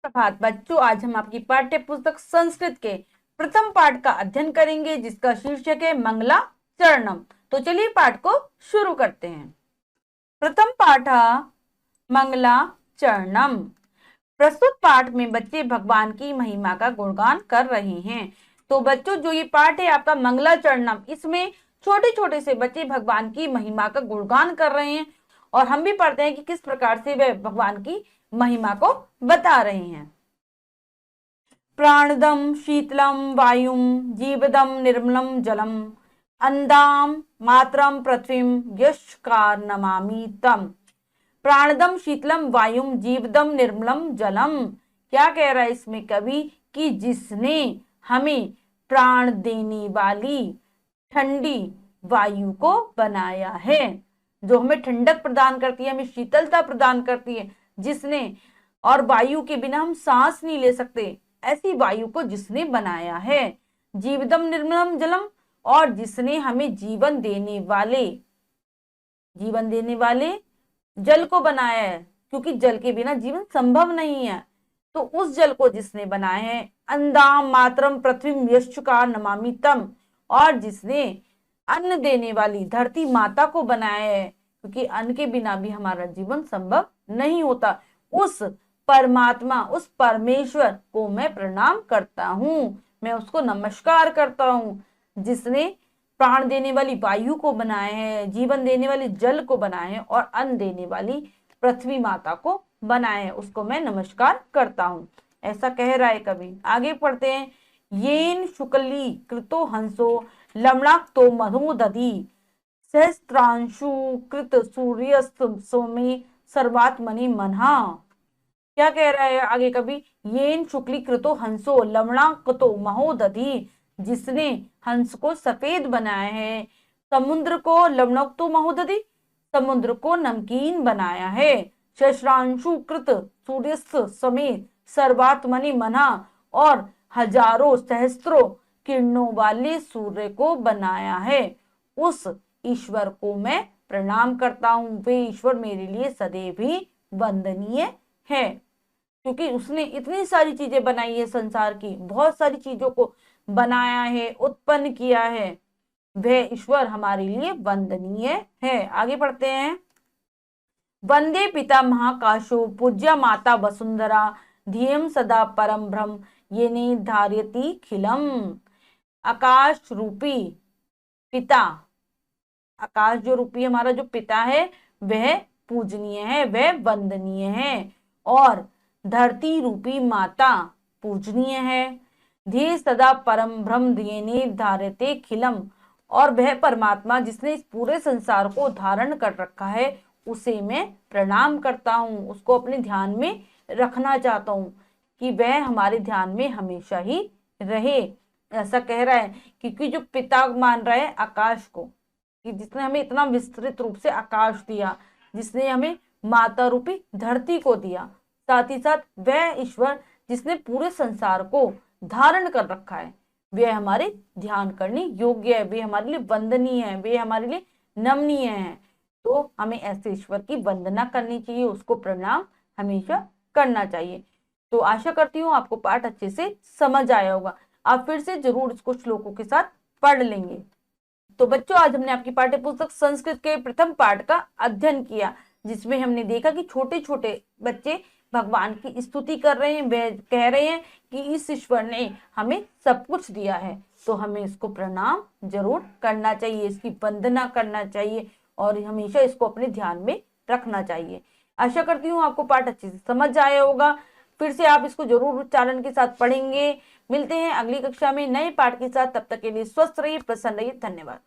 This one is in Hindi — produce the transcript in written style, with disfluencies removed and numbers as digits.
सुप्रभात बच्चों, आज हम आपकी पाठ्य पुस्तक संस्कृत के प्रथम पाठ का अध्ययन करेंगे जिसका शीर्षक है मंगला चरणम। तो चलिए पाठ को शुरू करते हैं। प्रथम पाठ मंगला चरणम। प्रस्तुत पाठ में बच्चे भगवान की महिमा का गुणगान कर रहे हैं। तो बच्चों, जो ये पाठ है आपका मंगला चरणम, इसमें छोटे छोटे से बच्चे भगवान की महिमा का गुणगान कर रहे हैं और हम भी पढ़ते हैं कि किस प्रकार से वे भगवान की महिमा को बता रहे हैं। प्राणदम शीतलम वायुम जीवदम निर्मलम जलम अंदाम मात्रम पृथ्वीम यशकार नमामि तम। प्राणदम शीतलम वायुम जीवदम निर्मलम जलम। क्या कह रहा है इसमें कवि कि जिसने हमें प्राण देने वाली ठंडी वायु को बनाया है, जो हमें ठंडक प्रदान करती है, हमें शीतलता प्रदान करती है, जिसने, और वायु के बिना हम सांस नहीं ले सकते, ऐसी वायु को जिसने बनाया है। जीवदम निर्मलम जलम, और जिसने हमें जीवन देने वाले जल को बनाया है, क्योंकि जल के बिना जीवन संभव नहीं है। तो उस जल को जिसने बनाया है। अंदाम मात्रम पृथ्वी यशुकार नमामि तम, और जिसने अन्न देने वाली धरती माता को बनाया है, क्योंकि अन्न के बिना भी हमारा जीवन संभव नहीं होता। उस परमात्मा, उस परमेश्वर को मैं प्रणाम करता हूँ, मैं उसको नमस्कार करता हूँ, जिसने प्राण देने वाली वायु को बनाया है, जीवन देने वाली जल को बनाया है और अन्न देने वाली पृथ्वी माता को बनाया है, उसको मैं नमस्कार करता हूँ। ऐसा कह रहा है कवि। आगे पढ़ते हैं। येन शुक्ली कृतो हंसो लमणाक्तो मधु दधी सहस्त्रांशु कृत सूर्यस्त सोमे सर्वात्मनि मनहा। क्या कह रहा है आगे कवि? येन शुक्ली कृतो हंसो लवणाक्तो महोदधि, जिसने हंस को सफेद बनाया है, समुद्र को लवणोक्तो महोदधि, समुद्र को नमकीन बनाया है, सहस्रांशु कृत सूर्यस्त समेत सर्वात्मनि मना, और हजारों सहस्त्रों किरणों वाले सूर्य को बनाया है। उस ईश्वर को मैं प्रणाम करता हूँ। वे ईश्वर मेरे लिए सदैव ही वंदनीय है, क्योंकि उसने इतनी सारी चीजें बनाई है, संसार की बहुत सारी चीजों को बनाया है, उत्पन्न किया है। वह ईश्वर हमारे लिए वंदनीय है। आगे पढ़ते हैं। वंदे पिता महाकाशो पूज्या माता वसुंधरा ध्येयं सदा परम ब्रह्म येने धार्यति खिलम। आकाश रूपी पिता, आकाश जो रूपी हमारा जो पिता है वह पूजनीय है, वह वंदनीय है, और धरती रूपी माता पूजनीय है। ध्येय सदा परम ब्रह्म ध्येने धार्यते खिलम, और वह परमात्मा जिसने इस पूरे संसार को धारण कर रखा है उसे मैं प्रणाम करता हूँ, उसको अपने ध्यान में रखना चाहता हूँ कि वह हमारे ध्यान में हमेशा ही रहे। ऐसा कह रहा है क्योंकि जो पिता मान रहा है आकाश को, कि जिसने हमें इतना विस्तृत रूप से आकाश दिया, जिसने हमें माता रूपी धरती को दिया, साथ ही साथ वह ईश्वर जिसने पूरे संसार को धारण कर रखा है, वे हमारे ध्यान करने योग्य है, वे हमारे लिए वंदनीय है, वे हमारे लिए नमनीय है। तो हमें ऐसे ईश्वर की वंदना करनी चाहिए, उसको प्रणाम हमेशा करना चाहिए। तो आशा करती हूँ आपको पाठ अच्छे से समझ आया होगा। आप फिर से जरूर इसको श्लोकों के साथ पढ़ लेंगे। तो बच्चों, आज हमने आपकी पाठ्य पुस्तक संस्कृत के प्रथम पाठ का अध्ययन किया, जिसमें हमने देखा कि छोटे छोटे बच्चे भगवान की स्तुति कर रहे हैं। वे कह रहे हैं कि इस ईश्वर ने हमें सब कुछ दिया है, तो हमें इसको प्रणाम जरूर करना चाहिए, इसकी वंदना करना चाहिए और हमेशा इसको अपने ध्यान में रखना चाहिए। आशा करती हूँ आपको पाठ अच्छे से समझ आया होगा। फिर से आप इसको जरूर उच्चारण के साथ पढ़ेंगे। मिलते हैं अगली कक्षा में नए पाठ के साथ। तब तक के लिए स्वस्थ रहिए, प्रसन्न रहिए। धन्यवाद।